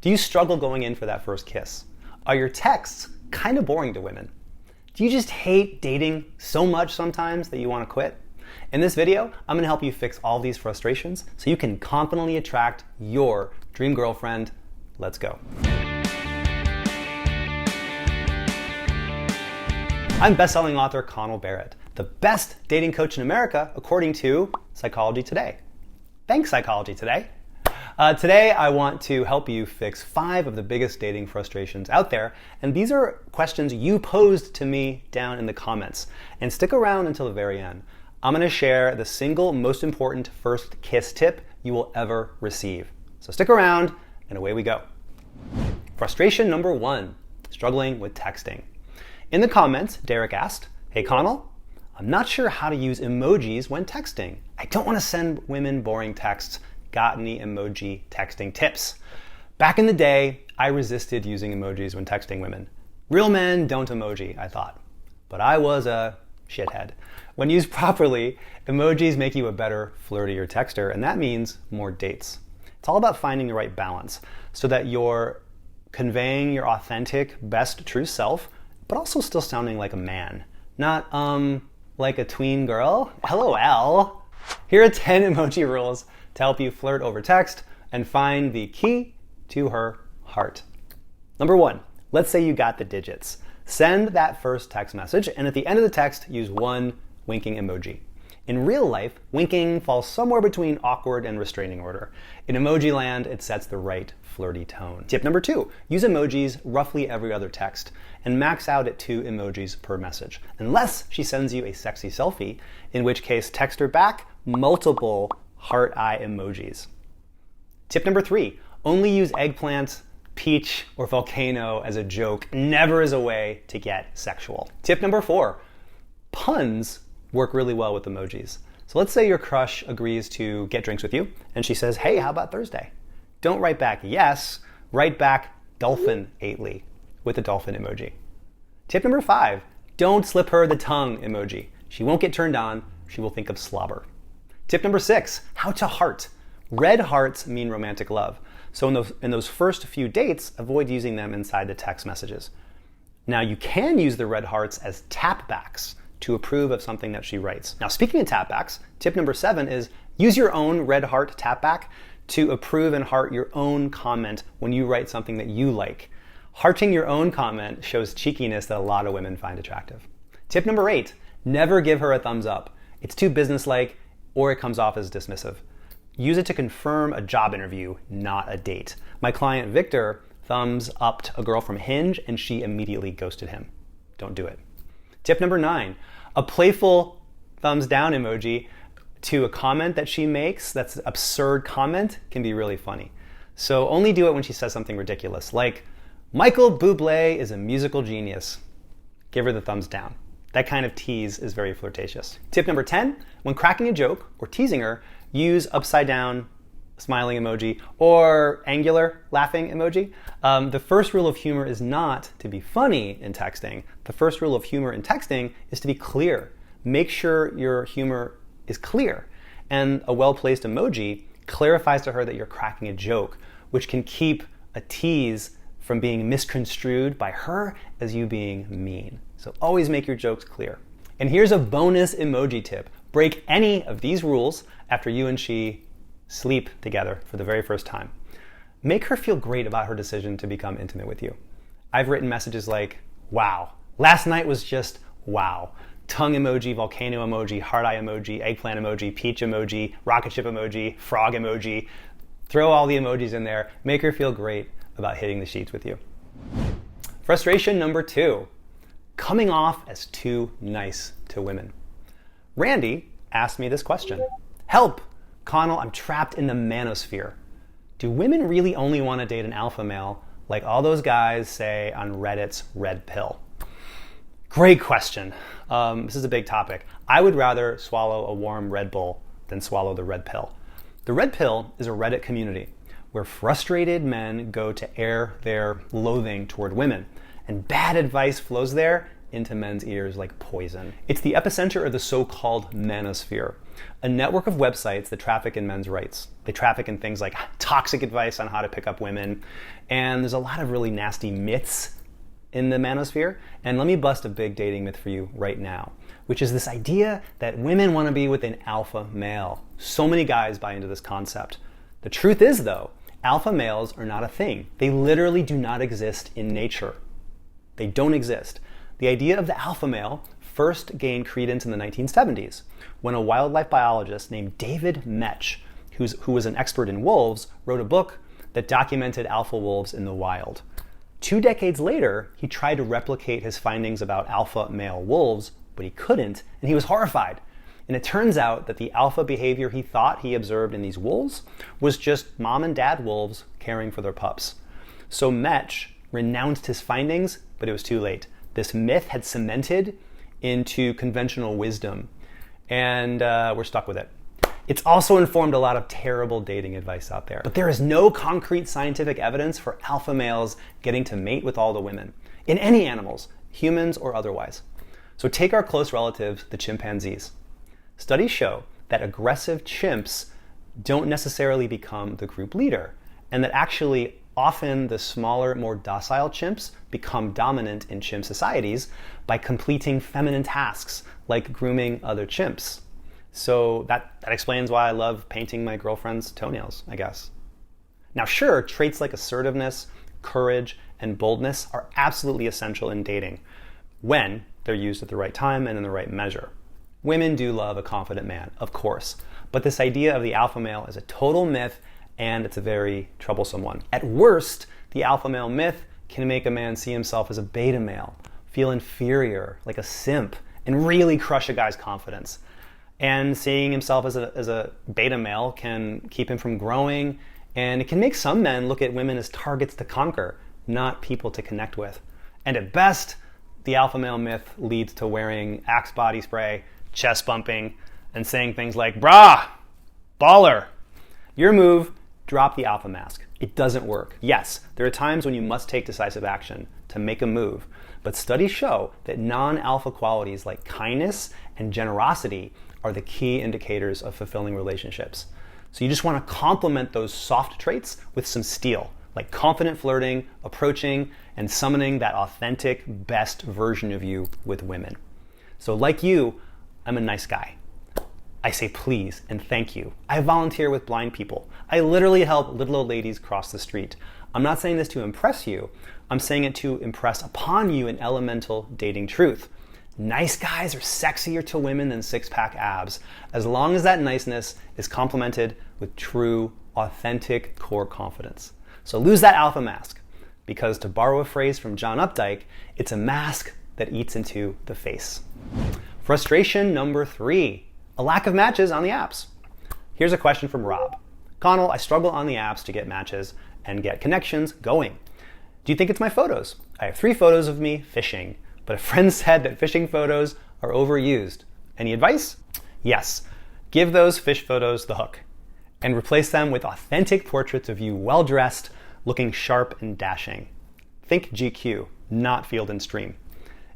Do you struggle going in for that first kiss? Are your texts kind of boring to women? Do you just hate dating so much sometimes that you want to quit? In this video, I'm going to help you fix all these frustrations so you can confidently attract your dream girlfriend. Let's go. I'm best-selling author Connell Barrett, the best dating coach in America according to Psychology Today. Thanks, Psychology Today. Today, I want to help you fix 5 of the biggest dating frustrations out there. And these are questions you posed to me down in the comments. And stick around until the very end. I'm going to share the single most important first kiss tip you will ever receive. So stick around and away we go. Frustration number 1, struggling with texting. In the comments, Derek asked, "Hey Connell, I'm not sure how to use emojis when texting. I don't want to send women boring texts. Got any emoji texting tips?" Back in the day, I resisted using emojis when texting women. Real men don't emoji, I thought. But I was a shithead. When used properly, emojis make you a better, flirtier texter, and that means more dates. It's all about finding the right balance so that you're conveying your authentic, best, true self, but also still sounding like a man. Not, like a tween girl. LOL. Here are 10 emoji rules to help you flirt over text and find the key to her heart. Number 1, let's say you got the digits. Send that first text message, and at the end of the text, use one winking emoji. In real life, winking falls somewhere between awkward and restraining order. In emoji land, it sets the right flirty tone. Tip number 2, use emojis roughly every other text and max out at 2 emojis per message. Unless she sends you a sexy selfie, in which case text her back multiple heart eye emojis. Tip number 3, only use eggplant, peach, or volcano as a joke, never as a way to get sexual. Tip number 4, puns work really well with emojis. So let's say your crush agrees to get drinks with you, and she says, "Hey, how about Thursday?" Don't write back yes, write back dolphin-ately with a dolphin emoji. Tip number 5, don't slip her the tongue emoji. She won't get turned on, she will think of slobber. Tip number 6, how to heart. Red hearts mean romantic love. So in those first few dates, avoid using them inside the text messages. Now you can use the red hearts as tapbacks to approve of something that she writes. Now speaking of tapbacks, tip number 7 is use your own red heart tapback to approve and heart your own comment when you write something that you like. Hearting your own comment shows cheekiness that a lot of women find attractive. Tip number 8, never give her a thumbs up. It's too businesslike, or it comes off as dismissive. Use it to confirm a job interview, not a date. My client Victor thumbs upped a girl from Hinge and she immediately ghosted him. Don't do it. Tip number 9, a playful thumbs down emoji to a comment that she makes, that's an absurd comment, can be really funny. So only do it when she says something ridiculous, like, "Michael Bublé is a musical genius." Give her the thumbs down. That kind of tease is very flirtatious. Tip number 10, when cracking a joke or teasing her, use upside down smiling emoji or angular laughing emoji. The first rule of humor is not to be funny in texting. The first rule of humor in texting is to be clear. Make sure your humor is clear. And a well-placed emoji clarifies to her that you're cracking a joke, which can keep a tease from being misconstrued by her as you being mean. So always make your jokes clear. And here's a bonus emoji tip. Break any of these rules after you and she sleep together for the very first time. Make her feel great about her decision to become intimate with you. I've written messages like, "Wow, last night was just wow." Tongue emoji, volcano emoji, heart eye emoji, eggplant emoji, peach emoji, rocket ship emoji, frog emoji. Throw all the emojis in there. Make her feel great about hitting the sheets with you. Frustration number 2, coming off as too nice to women. Randy asked me this question. "Help, Connell, I'm trapped in the manosphere. Do women really only want to date an alpha male like all those guys say on Reddit's Red Pill?" Great question. This is a big topic. I would rather swallow a warm Red Bull than swallow the Red Pill. The Red Pill is a Reddit community where frustrated men go to air their loathing toward women, and bad advice flows there into men's ears like poison. It's the epicenter of the so-called manosphere. a network of websites that traffic in men's rights. They traffic in things like toxic advice on how to pick up women, and there's a lot of really nasty myths in the manosphere. And let me bust a big dating myth for you right now, which is this idea that women want to be with an alpha male. So many guys buy into this concept. The truth is, though, alpha males are not a thing. They literally do not exist in nature. They don't exist. The idea of the alpha male first gained credence in the 1970s when a wildlife biologist named David Metch, who was an expert in wolves, wrote a book that documented alpha wolves in the wild. 2 decades later, he tried to replicate his findings about alpha male wolves, but he couldn't, and he was horrified. And it turns out that the alpha behavior he thought he observed in these wolves was just mom and dad wolves caring for their pups. So Metch renounced his findings, but it was too late. This myth had cemented into conventional wisdom, and we're stuck with it. It's also informed a lot of terrible dating advice out there. But there is no concrete scientific evidence for alpha males getting to mate with all the women, in any animals, humans or otherwise. So take our close relatives, the chimpanzees. Studies show that aggressive chimps don't necessarily become the group leader, and that actually often the smaller, more docile chimps become dominant in chimp societies by completing feminine tasks like grooming other chimps. So that explains why I love painting my girlfriend's toenails, I guess. Now sure, traits like assertiveness, courage, and boldness are absolutely essential in dating when they're used at the right time and in the right measure. Women do love a confident man, of course, but this idea of the alpha male is a total myth, and it's a very troublesome one. At worst, the alpha male myth can make a man see himself as a beta male, feel inferior, like a simp, and really crush a guy's confidence. And seeing himself as a beta male can keep him from growing, and it can make some men look at women as targets to conquer, not people to connect with. And at best, the alpha male myth leads to wearing Axe body spray, chest bumping, and saying things like, "Brah, baller." Your move, drop the alpha mask. It doesn't work. Yes, there are times when you must take decisive action to make a move, but studies show that non-alpha qualities like kindness and generosity are the key indicators of fulfilling relationships. So you just want to complement those soft traits with some steel, like confident flirting, approaching, and summoning that authentic, best version of you with women. So like you, I'm a nice guy. I say please and thank you. I volunteer with blind people. I literally help little old ladies cross the street. I'm not saying this to impress you. I'm saying it to impress upon you an elemental dating truth. Nice guys are sexier to women than six-pack abs, as long as that niceness is complemented with true, authentic core confidence. So lose that alpha mask, because to borrow a phrase from John Updike, it's a mask that eats into the face. Frustration number 3, a lack of matches on the apps. Here's a question from Rob. Connell, I struggle on the apps to get matches and get connections going. Do you think it's my photos? I have 3 photos of me fishing, but a friend said that fishing photos are overused. Any advice? Yes. Give those fish photos the hook and replace them with authentic portraits of you well-dressed, looking sharp and dashing. Think GQ, not Field and Stream.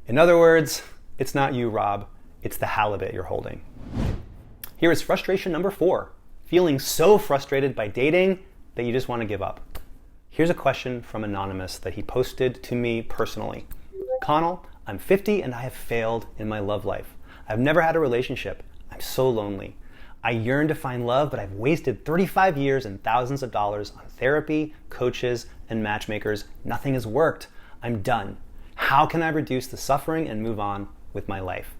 In other words, it's not you, Rob. It's the halibut you're holding. Here is frustration number 4. Feeling so frustrated by dating that you just want to give up. Here's a question from Anonymous that he posted to me personally. Connell, I'm 50 and I have failed in my love life. I've never had a relationship. I'm so lonely. I yearn to find love, but I've wasted 35 years and thousands of dollars on therapy, coaches, and matchmakers. Nothing has worked. I'm done. How can I reduce the suffering and move on with my life?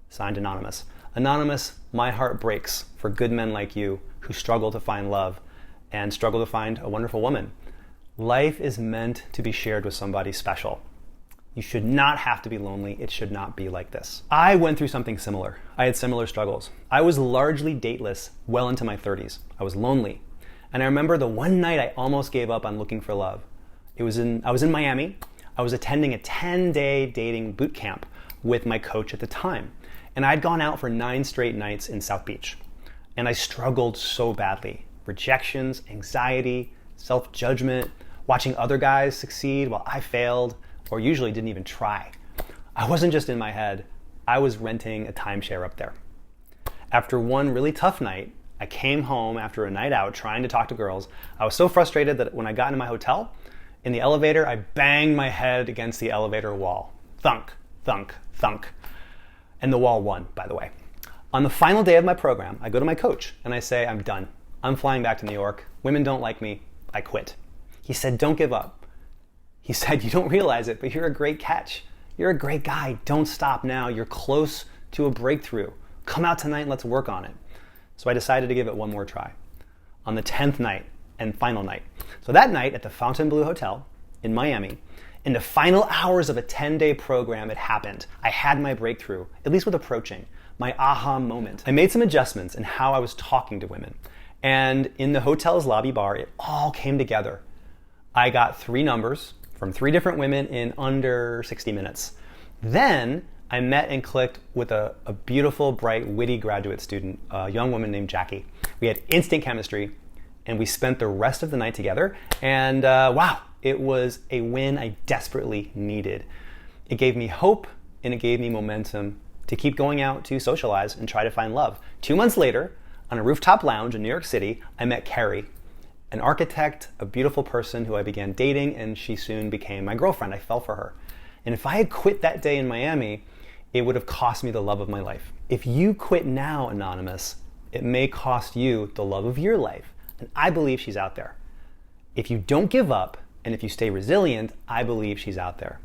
Signed, Anonymous. Anonymous, my heart breaks for good men like you who struggle to find love and struggle to find a wonderful woman. Life is meant to be shared with somebody special. You should not have to be lonely. It should not be like this. I went through something similar. I had similar struggles. I was largely dateless well into my 30s. I was lonely. And I remember the one night I almost gave up on looking for love. I was in Miami. I was attending a 10-day dating boot camp with my coach at the time. And I'd gone out for 9 straight nights in South Beach. And I struggled so badly. Rejections, anxiety, self-judgment, watching other guys succeed while I failed, or usually didn't even try. I wasn't just in my head, I was renting a timeshare up there. After one really tough night, I came home after a night out trying to talk to girls. I was so frustrated that when I got into my hotel, in the elevator, I banged my head against the elevator wall. Thunk, thunk, thunk. And the wall won, by the way. On the final day of my program, I go to my coach and I say, I'm done. I'm flying back to New York. Women don't like me. I quit. He said, don't give up. He said, you don't realize it, but you're a great catch. You're a great guy. Don't stop now. You're close to a breakthrough. Come out tonight and let's work on it. So I decided to give it one more try. On the 10th night and final night. So that night at the Fontainebleau Hotel in Miami, in the final hours of a 10-day program, it happened. I had my breakthrough, at least with approaching, my aha moment. I made some adjustments in how I was talking to women. And in the hotel's lobby bar, it all came together. I got 3 numbers from 3 different women in under 60 minutes. Then I met and clicked with a beautiful, bright, witty graduate student, a young woman named Jackie. We had instant chemistry, and we spent the rest of the night together. And wow, it was a win I desperately needed. It gave me hope, and it gave me momentum to keep going out to socialize and try to find love. 2 months later, on a rooftop lounge in New York City, I met Carrie, an architect, a beautiful person who I began dating, and she soon became my girlfriend. I fell for her. And if I had quit that day in Miami, it would have cost me the love of my life. If you quit now, Anonymous, it may cost you the love of your life. And I believe she's out there. If you don't give up, and if you stay resilient, I believe she's out there.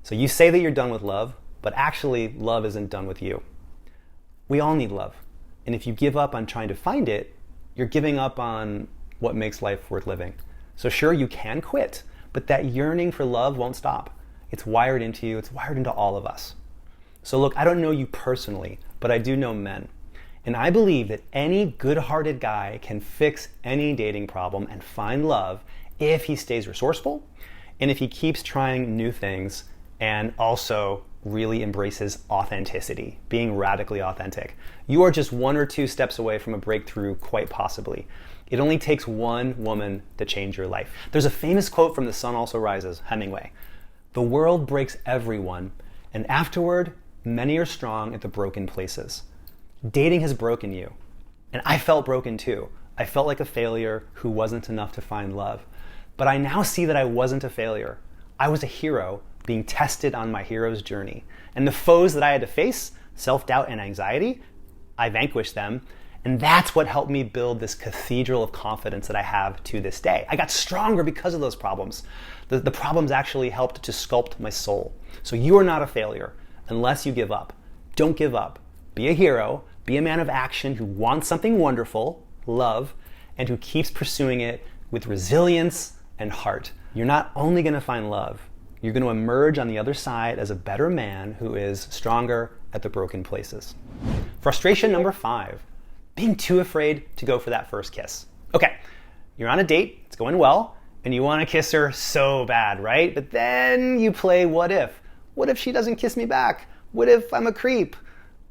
So you say that you're done with love, but actually love isn't done with you. We all need love. And if you give up on trying to find it, you're giving up on what makes life worth living. So sure, you can quit, but that yearning for love won't stop. It's wired into you. It's wired into all of us. So look, I don't know you personally, but I do know men. And I believe that any good-hearted guy can fix any dating problem and find love if he stays resourceful and if he keeps trying new things and also really embraces authenticity, being radically authentic. You are just 1 or 2 steps away from a breakthrough, quite possibly. It only takes one woman to change your life. There's a famous quote from The Sun Also Rises, Hemingway. The world breaks everyone, and afterward, many are strong at the broken places. Dating has broken you, and I felt broken too. I felt like a failure who wasn't enough to find love. But I now see that I wasn't a failure. I was a hero being tested on my hero's journey. And the foes that I had to face, self-doubt and anxiety, I vanquished them. And that's what helped me build this cathedral of confidence that I have to this day. I got stronger because of those problems. The problems actually helped to sculpt my soul. So you are not a failure unless you give up. Don't give up. Be a hero. Be a man of action who wants something wonderful, love, and who keeps pursuing it with resilience and heart. You're not only going to find love, you're going to emerge on the other side as a better man who is stronger at the broken places. Frustration number 5, being too afraid to go for that first kiss. Okay, you're on a date, it's going well, and you want to kiss her so bad, right? But then you play what if? What if she doesn't kiss me back? What if I'm a creep?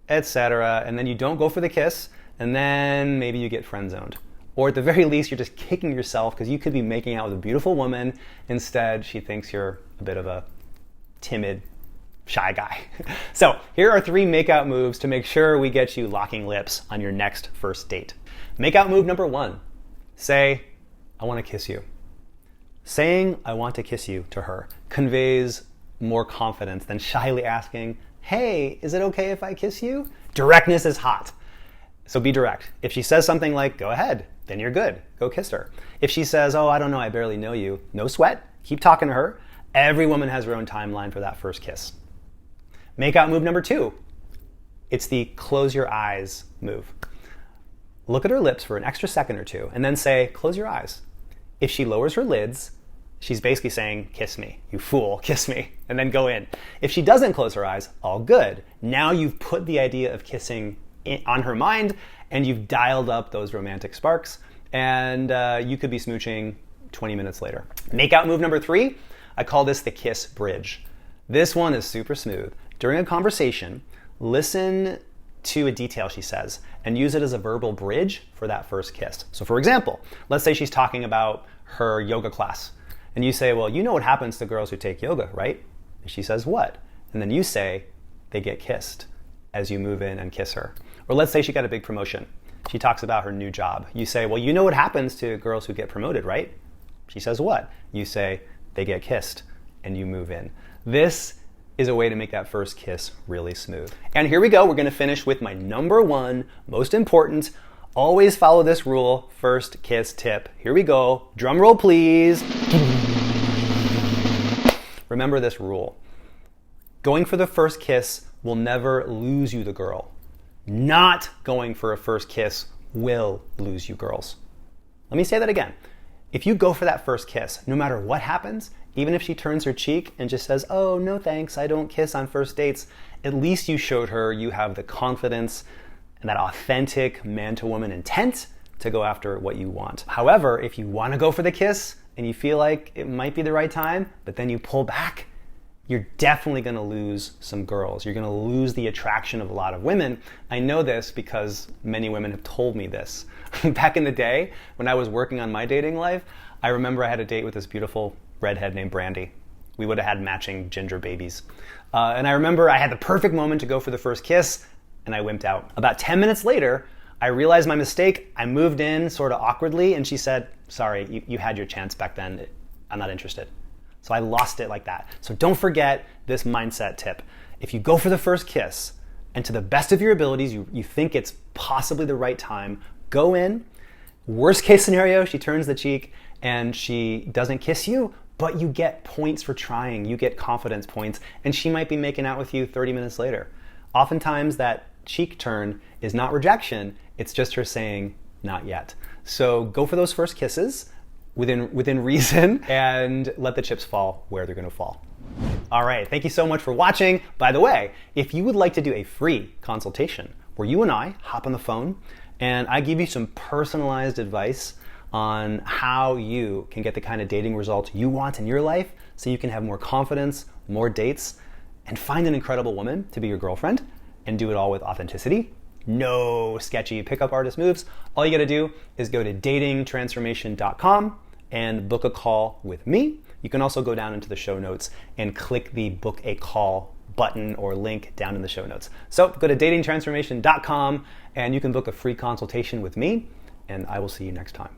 Etc. And then you don't go for the kiss, and then maybe you get friend-zoned. Or at the very least, you're just kicking yourself because you could be making out with a beautiful woman. Instead, she thinks you're a bit of a timid, shy guy. So here are 3 makeout moves to make sure we get you locking lips on your next first date. Makeout move number 1, say, I want to kiss you. Saying, I want to kiss you to her conveys more confidence than shyly asking, hey, is it okay if I kiss you? Directness is hot. So be direct. If she says something like, go ahead, then you're good. Go kiss her. If she says, oh, I don't know, I barely know you, no sweat. Keep talking to her. Every woman has her own timeline for that first kiss. Makeout move number 2. It's the close your eyes move. Look at her lips for an extra second or 2 and then say, close your eyes. If she lowers her lids, she's basically saying, kiss me, you fool, kiss me, and then go in. If she doesn't close her eyes, all good. Now you've put the idea of kissing on her mind, and you've dialed up those romantic sparks, and you could be smooching 20 minutes later. Makeout move number 3, I call this the kiss bridge. This one is super smooth. During a conversation, listen to a detail she says and use it as a verbal bridge for that first kiss. So for example, let's say she's talking about her yoga class, and you say, well, you know what happens to girls who take yoga, right? And she says, what? And then you say, they get kissed. as you move in and kiss her. Or let's say she got a big promotion. She talks about her new job. You say, well, you know what happens to girls who get promoted, right? She says what? You say, they get kissed, and you move in. This is a way to make that first kiss really smooth. And here we go. We're going to finish with my number one, most important, always follow this rule, first kiss tip. Here we go. Drum roll, please. Remember this rule. Going for the first kiss will never lose you the girl. Not going for a first kiss will lose you girls. Let me say that again. If you go for that first kiss, no matter what happens, even if she turns her cheek and just says, oh, no thanks, I don't kiss on first dates, at least you showed her you have the confidence and that authentic man-to-woman intent to go after what you want. However, if you want to go for the kiss and you feel like it might be the right time, but then you pull back, you're definitely going to lose some girls. You're going to lose the attraction of a lot of women. I know this because many women have told me this. Back in the day, when I was working on my dating life, I remember I had a date with this beautiful redhead named Brandy. We would have had matching ginger babies. And I remember I had the perfect moment to go for the first kiss, and I wimped out. About 10 minutes later, I realized my mistake. I moved in sort of awkwardly, and she said, sorry, you had your chance back then. I'm not interested. So I lost it like that. So don't forget this mindset tip. If you go for the first kiss, and to the best of your abilities, you think it's possibly the right time, go in. Worst case scenario, she turns the cheek and she doesn't kiss you, but you get points for trying. You get confidence points, and she might be making out with you 30 minutes later. Oftentimes that cheek turn is not rejection, it's just her saying, not yet. So go for those first kisses within reason and let the chips fall where they're gonna fall. All right, thank you so much for watching. By the way, if you would like to do a free consultation where you and I hop on the phone and I give you some personalized advice on how you can get the kind of dating results you want in your life so you can have more confidence, more dates, and find an incredible woman to be your girlfriend and do it all with authenticity, no sketchy pickup artist moves, all you gotta do is go to datingtransformation.com and book a call with me. You can also go down into the show notes and click the book a call button or link down in the show notes. So go to datingtransformation.com and you can book a free consultation with me, and I will see you next time.